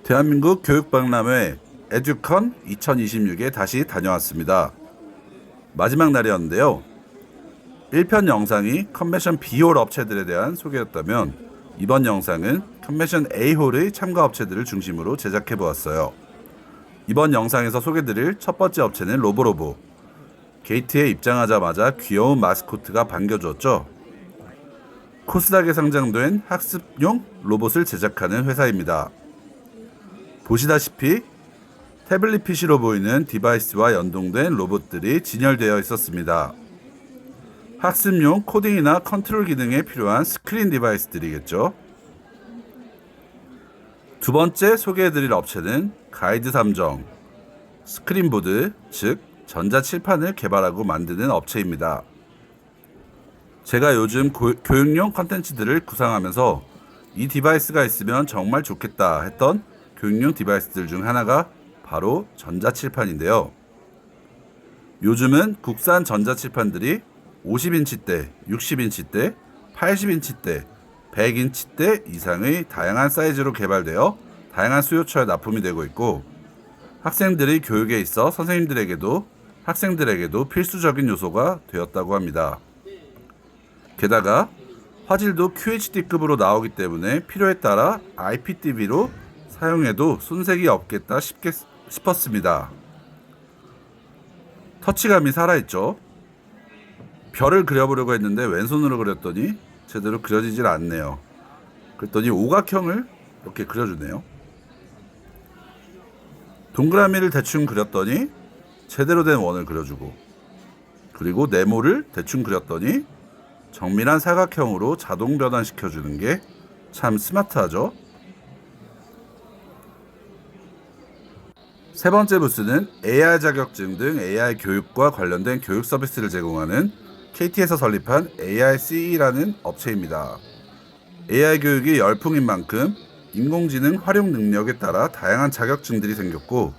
대한민국 교육박람회 에듀컨 2026에 다시 다녀왔습니다. 마지막 날이었는데요. 1편 영상이 컨벤션 B홀 업체들에 대한 소개였다면 이번 영상은 컨벤션 A홀의 참가 업체들을 중심으로 제작해 보았어요. 이번 영상에서 소개드릴 첫 번째 업체는 로보로보. 게이트에 입장하자마자 귀여운 마스코트가 반겨주었죠. 코스닥에 상장된 학습용 로봇을 제작하는 회사입니다. 보시다시피 태블릿 PC로 보이는 디바이스와 연동된 로봇들이 진열되어 있었습니다. 학습용 코딩이나 컨트롤 기능에 필요한 스크린 디바이스들이겠죠. 두 번째 소개해드릴 업체는 가이드 삼정, 스크린보드, 즉 전자칠판을 개발하고 만드는 업체입니다. 제가 요즘 교육용 컨텐츠들을 구상하면서 이 디바이스가 있으면 정말 좋겠다 했던 교육용 디바이스들 중 하나가 바로 전자칠판인데요. 요즘은 국산 전자칠판들이 50인치대, 60인치대, 80인치대, 100인치대 이상의 다양한 사이즈로 개발되어 다양한 수요처에 납품이 되고 있고, 학생들의 교육에 있어 학생들에게도 필수적인 요소가 되었다고 합니다. 게다가 화질도 QHD급으로 나오기 때문에 필요에 따라 IPTV로 사용해도 손색이 없겠다 싶었습니다. 터치감이 살아있죠. 별을 그려보려고 했는데 왼손으로 그렸더니 제대로 그려지질 않네요. 그랬더니 오각형을 이렇게 그려주네요. 동그라미를 대충 그렸더니 제대로 된 원을 그려주고, 그리고 네모를 대충 그렸더니 정밀한 사각형으로 자동 변환시켜주는 게 참 스마트하죠. 세 번째 부스는 AI 자격증 등 AI 교육과 관련된 교육 서비스를 제공하는 KT에서 설립한 AICE라는 업체입니다. AI 교육이 열풍인 만큼 인공지능 활용 능력에 따라 다양한 자격증들이 생겼고,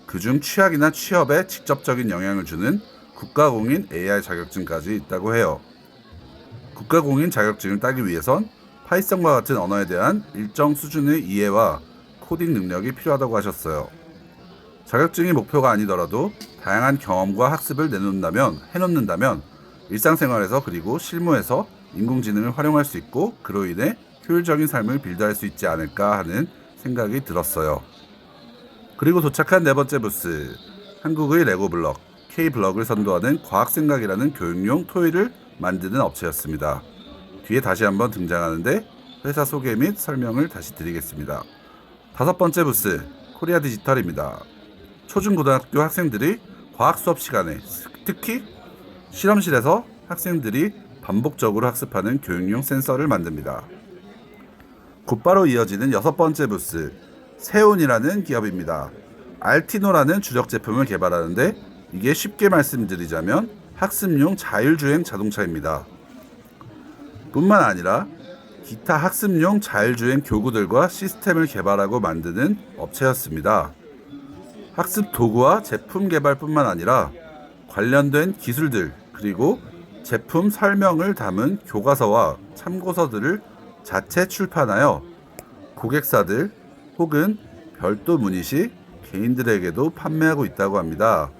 그중 취학이나 취업에 직접적인 영향을 주는 국가공인 AI 자격증까지 있다고 해요. 국가공인 자격증을 따기 위해선 파이썬과 같은 언어에 대한 일정 수준의 이해와 코딩 능력이 필요하다고 하셨어요. 자격증이 목표가 아니더라도 다양한 경험과 학습을 해놓는다면 일상생활에서 그리고 실무에서 인공지능을 활용할 수 있고, 그로 인해 효율적인 삶을 빌드할 수 있지 않을까 하는 생각이 들었어요. 그리고 도착한 네 번째 부스, 한국의 레고블럭, K블럭을 선도하는 과학생각이라는 교육용 토이를 만드는 업체였습니다. 뒤에 다시 한번 등장하는데 회사 소개 및 설명을 다시 드리겠습니다. 다섯 번째 부스, 코리아 디지털입니다. 초중고등학교 학생들이 과학 수업 시간에, 특히 실험실에서 학생들이 반복적으로 학습하는 교육용 센서를 만듭니다. 곧바로 이어지는 여섯 번째 부스, 세온이라는 기업입니다. 알티노라는 주력 제품을 개발하는데, 이게 쉽게 말씀드리자면 학습용 자율주행 자동차입니다. 뿐만 아니라 기타 학습용 자율주행 교구들과 시스템을 개발하고 만드는 업체였습니다. 학습 도구와 제품 개발뿐만 아니라 관련된 기술들, 그리고 제품 설명을 담은 교과서와 참고서들을 자체 출판하여 고객사들 혹은 별도 문의 시 개인들에게도 판매하고 있다고 합니다.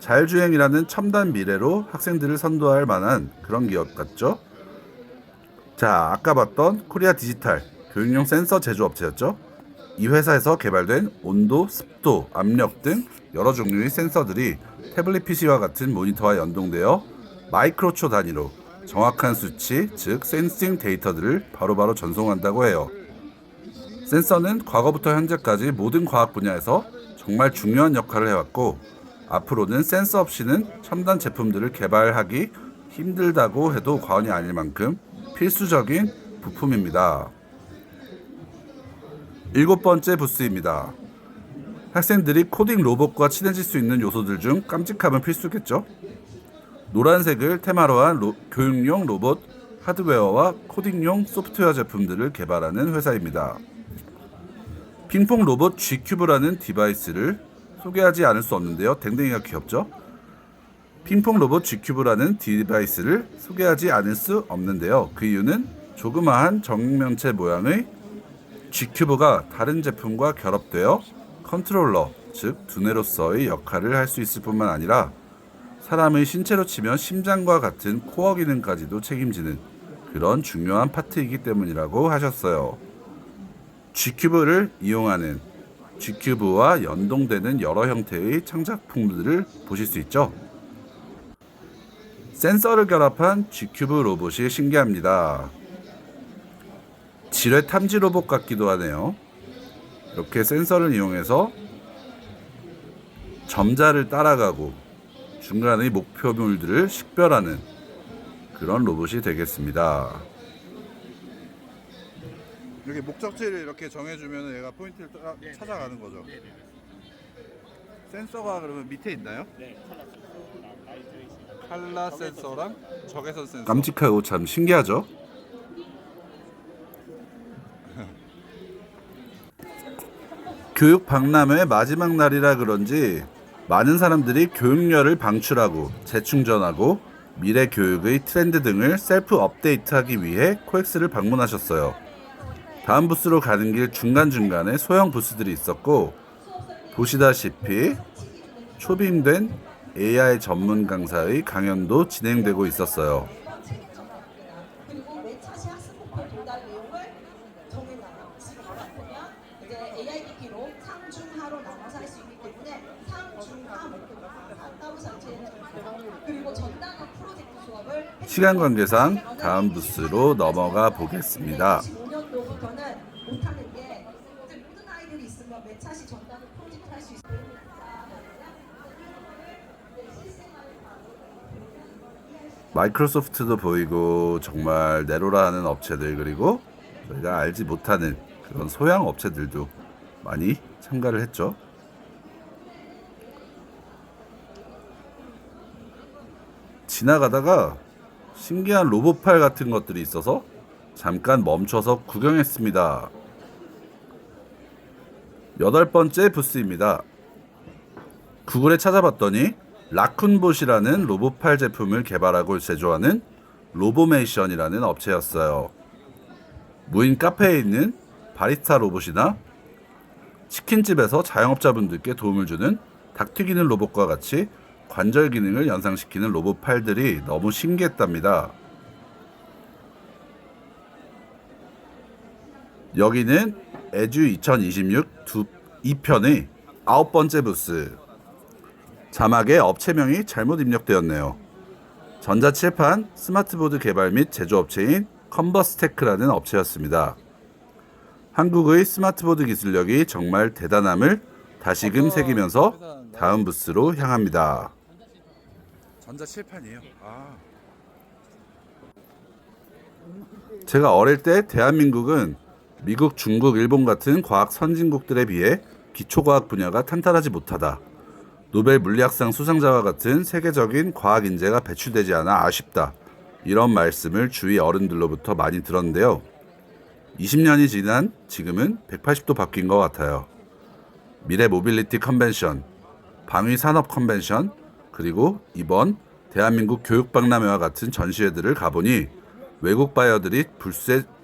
자율주행이라는 첨단 미래로 학생들을 선도할 만한 그런 기업 같죠? 자, 아까 봤던 코리아 디지털 교육용 센서 제조업체였죠? 이 회사에서 개발된 온도, 습도, 압력 등 여러 종류의 센서들이 태블릿 PC와 같은 모니터와 연동되어 마이크로초 단위로 정확한 수치, 즉 센싱 데이터들을 바로바로 전송한다고 해요. 센서는 과거부터 현재까지 모든 과학 분야에서 정말 중요한 역할을 해왔고, 앞으로는 센서 없이는 첨단 제품들을 개발하기 힘들다고 해도 과언이 아닐 만큼 필수적인 부품입니다. 일곱 번째 부스입니다. 학생들이 코딩 로봇과 친해질 수 있는 요소들 중 깜찍함은 필수겠죠. 노란색을 테마로 한 교육용 로봇 하드웨어와 코딩용 소프트웨어 제품들을 개발하는 회사입니다. 핑퐁 로봇 G큐브라는 디바이스를 소개하지 않을 수 없는데요. 댕댕이가 귀엽죠? 핑퐁 로봇 G큐브라는 디바이스를 소개하지 않을 수 없는데요. 그 이유는 조그마한 정육면체 모양의 G큐브가 다른 제품과 결합되어 컨트롤러, 즉 두뇌로서의 역할을 할 수 있을 뿐만 아니라 사람의 신체로 치면 심장과 같은 코어 기능까지도 책임지는 그런 중요한 파트이기 때문이라고 하셨어요. G큐브를 이용하는 G큐브와 연동되는 여러 형태의 창작품들을 보실 수 있죠. 센서를 결합한 G큐브 로봇이 신기합니다. 지뢰 탐지 로봇 같기도 하네요. 이렇게 센서를 이용해서 점자를 따라가고 중간의 목표물들을 식별하는 그런 로봇이 되겠습니다. 이렇게 목적지를 이렇게 정해주면 얘가 포인트를 찾아가는 거죠. 센서가 그러면 밑에 있나요? 네, 칼라 센서랑 적외선 센서. 깜찍하고 참 신기하죠? 교육 박람회 마지막 날이라 그런지 많은 사람들이 교육열을 방출하고 재충전하고 미래 교육의 트렌드 등을 셀프 업데이트하기 위해 코엑스를 방문하셨어요. 다음 부스로 가는 길 중간중간에 소형 부스들이 있었고 보시다시피 초빙된 AI 전문 강사의 강연도 진행되고 있었어요. 그리고 매차시 학습폭발 도달 내용을 정해놔요. 지금 보면 이제 AI 기기로 상중하로 나눠서 할 수 있기 때문에 상중하 목표가 가까운 상태에 그리고 전단원 프로젝트 수업을 시간 관계상 다음 부스로 넘어가 보겠습니다. 2025년도부터는 못하는 게 이제 모든 아이들이 있으면 매차시 전단원 프로젝트 할 수 있어요. 마이크로소프트도 보이고 정말 네로라 하는 업체들 그리고 저희가 알지 못하는 그런 소형 업체들도 많이 참가를 했죠. 지나가다가 신기한 로봇팔 같은 것들이 있어서 잠깐 멈춰서 구경했습니다. 8번째 부스입니다. 구글에 찾아봤더니 라쿤봇이라는 로봇팔 제품을 개발하고 제조하는 로보메이션이라는 업체였어요. 무인 카페에 있는 바리스타 로봇이나 치킨집에서 자영업자분들께 도움을 주는 닭 튀기는 로봇과 같이 관절 기능을 연상시키는 로봇팔들이 너무 신기했답니다. 여기는 에듀 2026 2편의 9번째 부스. 자막에 업체명이 잘못 입력되었네요. 전자칠판, 스마트보드 개발 및 제조업체인 컨버스테크라는 업체였습니다. 한국의 스마트보드 기술력이 정말 대단함을 다시금 새기면서 다음 부스로 향합니다. 전자칠판이에요. 제가 어릴 때 대한민국은 미국, 중국, 일본 같은 과학 선진국들에 비해 기초과학 분야가 탄탄하지 못하다. 노벨 물리학상 수상자와 같은 세계적인 과학 인재가 배출되지 않아 아쉽다. 이런 말씀을 주위 어른들로부터 많이 들었는데요. 20년이 지난 지금은 180도 바뀐 것 같아요. 미래 모빌리티 컨벤션, 방위 산업 컨벤션, 그리고 이번 대한민국 교육박람회와 같은 전시회들을 가보니 외국 바이어들이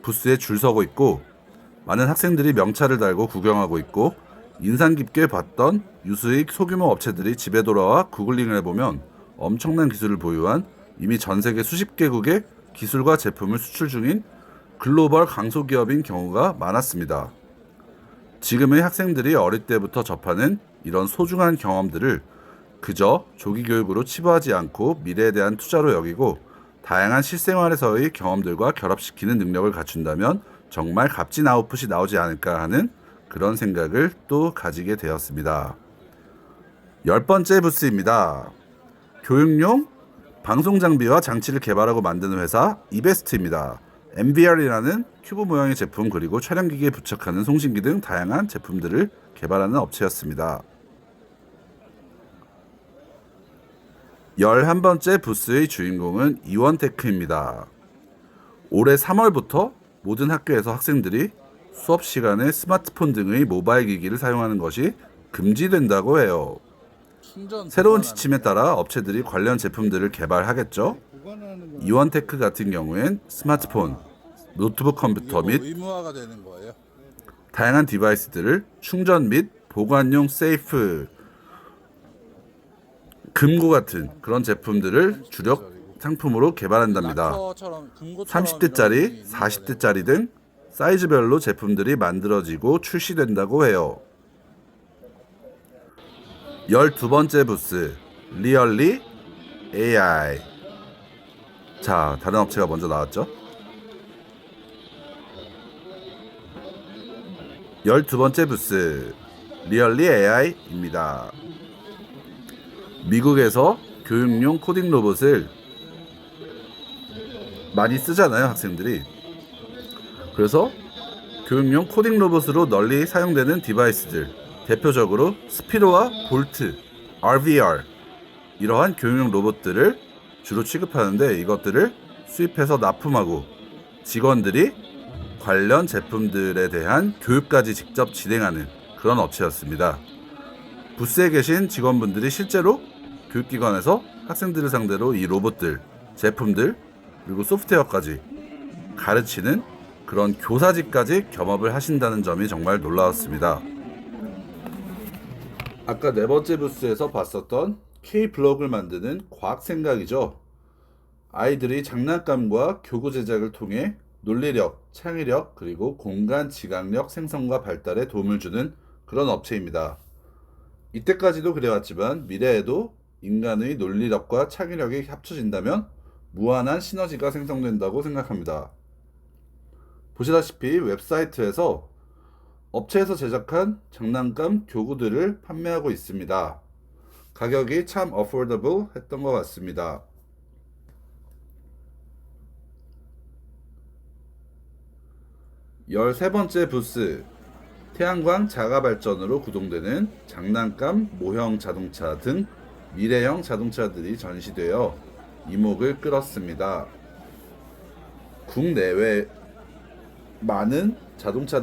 부스에 줄 서고 있고 많은 학생들이 명찰을 달고 구경하고 있고 인상 깊게 봤던 유수의 소규모 업체들이 집에 돌아와 구글링을 해보면 엄청난 기술을 보유한 이미 전 세계 수십 개국의 기술과 제품을 수출 중인 글로벌 강소기업인 경우가 많았습니다. 지금의 학생들이 어릴 때부터 접하는 이런 소중한 경험들을 그저 조기 교육으로 치부하지 않고 미래에 대한 투자로 여기고 다양한 실생활에서의 경험들과 결합시키는 능력을 갖춘다면 정말 값진 아웃풋이 나오지 않을까 하는 그런 생각을 또 가지게 되었습니다. 10번째 부스입니다. 교육용 방송 장비와 장치를 개발하고 만드는 회사 이베스트입니다. MVR이라는 큐브 모양의 제품 그리고 촬영기기에 부착하는 송신기 등 다양한 제품들을 개발하는 업체였습니다. 11번째 부스의 주인공은 이원테크입니다. 올해 3월부터 모든 학교에서 학생들이 수업 시간에 스마트폰 등의 모바일 기기를 사용하는 것이 금지된다고 해요. 새로운 지침에 따라 업체들이 관련 제품들을 개발하겠죠. 이원테크 같은 경우엔 스마트폰, 노트북 컴퓨터 및 의무화가 되는 거예요. 다양한 디바이스들을 충전 및 보관용 세이프, 금고 같은 그런 제품들을 주력 상품으로 개발한답니다. 30대짜리, 40대짜리 등 사이즈별로 제품들이 만들어지고 출시된다고 해요. 12번째 부스, 리얼리 AI. 자, 다른 업체가 먼저 나왔죠. 12번째 부스, 리얼리 AI입니다. 미국에서 교육용 코딩 로봇을 많이 쓰잖아요, 학생들이. 그래서 교육용 코딩 로봇으로 널리 사용되는 디바이스들, 대표적으로 스피로와 볼트, RVR, 이러한 교육용 로봇들을 주로 취급하는데, 이것들을 수입해서 납품하고 직원들이 관련 제품들에 대한 교육까지 직접 진행하는 그런 업체였습니다. 부스에 계신 직원분들이 실제로 교육기관에서 학생들을 상대로 이 로봇들, 제품들, 그리고 소프트웨어까지 가르치는 그런 교사직까지 겸업을 하신다는 점이 정말 놀라웠습니다. 아까 네 번째 부스에서 봤었던 K-블록을 만드는 과학생각이죠. 아이들이 장난감과 교구 제작을 통해 논리력, 창의력, 그리고 공간 지각력 생성과 발달에 도움을 주는 그런 업체입니다. 이때까지도 그래왔지만 미래에도 인간의 논리력과 창의력이 합쳐진다면 무한한 시너지가 생성된다고 생각합니다. 보시다시피 웹사이트에서 업체에서 제작한 장난감 교구들을 판매하고 있습니다. 가격이 참 어포더블 했던 것 같습니다. 13번째 부스, 태양광 자가발전으로 구동되는 장난감 모형 자동차 등 미래형 자동차들이 전시되어 이목을 끌었습니다. 국내외 많은 자동차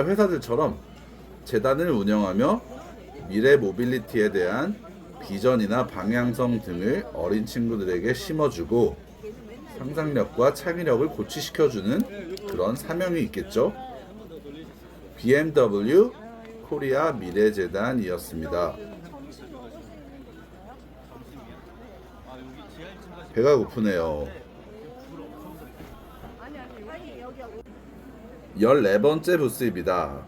회사들처럼 재단을 운영하며 미래 모빌리티에 대한 비전이나 방향성 등을 어린 친구들에게 심어주고 상상력과 창의력을 고취시켜주는 그런 사명이 있겠죠. BMW 코리아 미래재단이었습니다. 배가 고프네요. 14번째 부스입니다.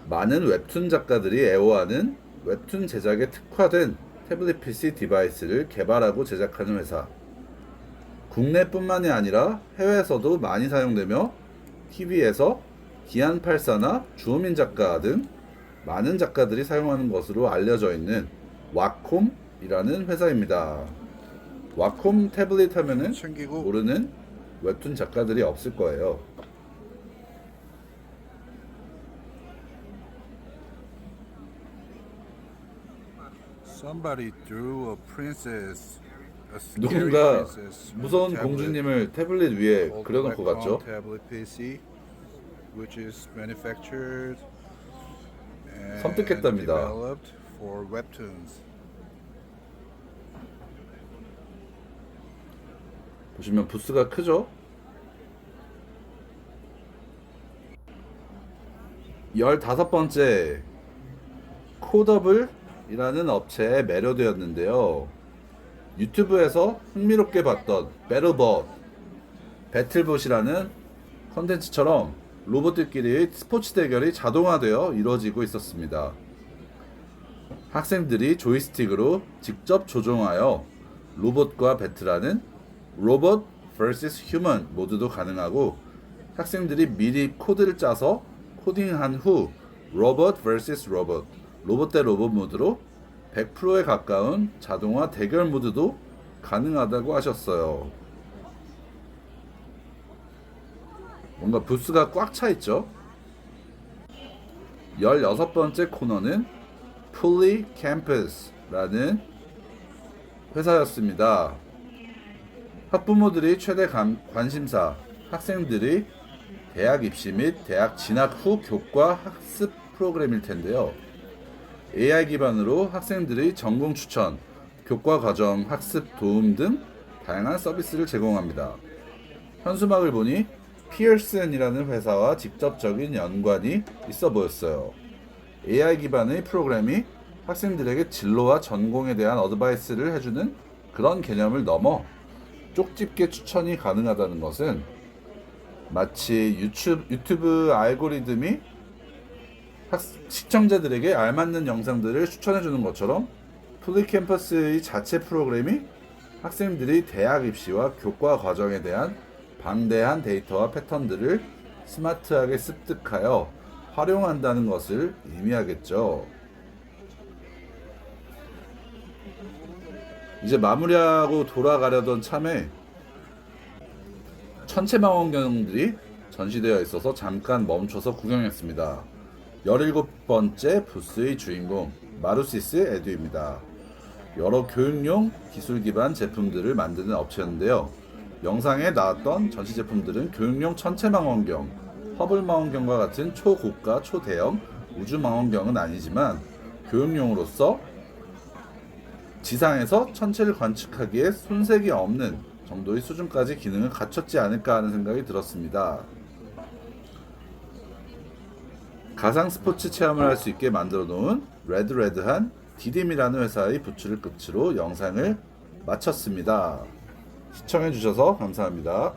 많은 웹툰 작가들이 애호하는 웹툰 제작에 특화된 태블릿 PC 디바이스를 개발하고 제작하는 회사. 국내뿐만이 아니라 해외에서도 많이 사용되며 TV에서 기안84나 주호민 작가 등 많은 작가들이 사용하는 것으로 알려져 있는 와콤이라는 회사입니다. 와콤 태블릿 하면은 모르는 웹툰 작가들이 없을 거예요. Somebody drew a princess, a scary 누군가 princess 무서운 on a tablet 공주님을 태블릿 위에 called 그려놓고 Wacom 갔죠. tablet PC, which is manufactured and 섬뜩했답니다. developed for webtoons. 보시면 부스가 크죠? 15번째, 코더블이라는 업체에 매료되었는데요. 유튜브에서 흥미롭게 봤던 배틀봇이라는 컨텐츠처럼 로봇들끼리의 스포츠 대결이 자동화되어 이루어지고 있었습니다. 학생들이 조이스틱으로 직접 조종하여 로봇과 배틀하는 로봇 vs 휴먼 모드도 가능하고, 학생들이 미리 코드를 짜서 코딩한 후 로봇 vs 로봇 대 로봇 모드로 100%에 가까운 자동화 대결 모드도 가능하다고 하셨어요. 뭔가 부스가 꽉 차 있죠? 16번째 코너는 Fully Campus라는 회사였습니다. 학부모들이 최대 관심사, 학생들이 대학 입시 및 대학 진학 후 교과 학습 프로그램일 텐데요. AI 기반으로 학생들의 전공 추천, 교과 과정 학습 도움 등 다양한 서비스를 제공합니다. 현수막을 보니 피어슨이라는 회사와 직접적인 연관이 있어 보였어요. AI 기반의 프로그램이 학생들에게 진로와 전공에 대한 어드바이스를 해주는 그런 개념을 넘어 쪽집게 추천이 가능하다는 것은 마치 유튜브 알고리즘이 시청자들에게 알맞는 영상들을 추천해주는 것처럼 플리캠퍼스의 자체 프로그램이 학생들이 대학 입시와 교과 과정에 대한 방대한 데이터와 패턴들을 스마트하게 습득하여 활용한다는 것을 의미하겠죠. 이제 마무리하고 돌아가려던 참에 천체망원경들이 전시되어 있어서 잠깐 멈춰서 구경했습니다. 17번째 부스의 주인공 마루시스 에듀입니다. 여러 교육용 기술 기반 제품들을 만드는 업체였는데요. 영상에 나왔던 전시 제품들은 교육용 천체망원경, 허블망원경과 같은 초고가 초대형 우주망원경은 아니지만 교육용으로서 지상에서 천체를 관측하기에 손색이 없는 정도의 수준까지 기능을 갖췄지 않을까 하는 생각이 들었습니다. 가상 스포츠 체험을 할 수 있게 만들어 놓은 레드한 디딤이라는 회사의 부츠를 끝으로 영상을 마쳤습니다. 시청해 주셔서 감사합니다.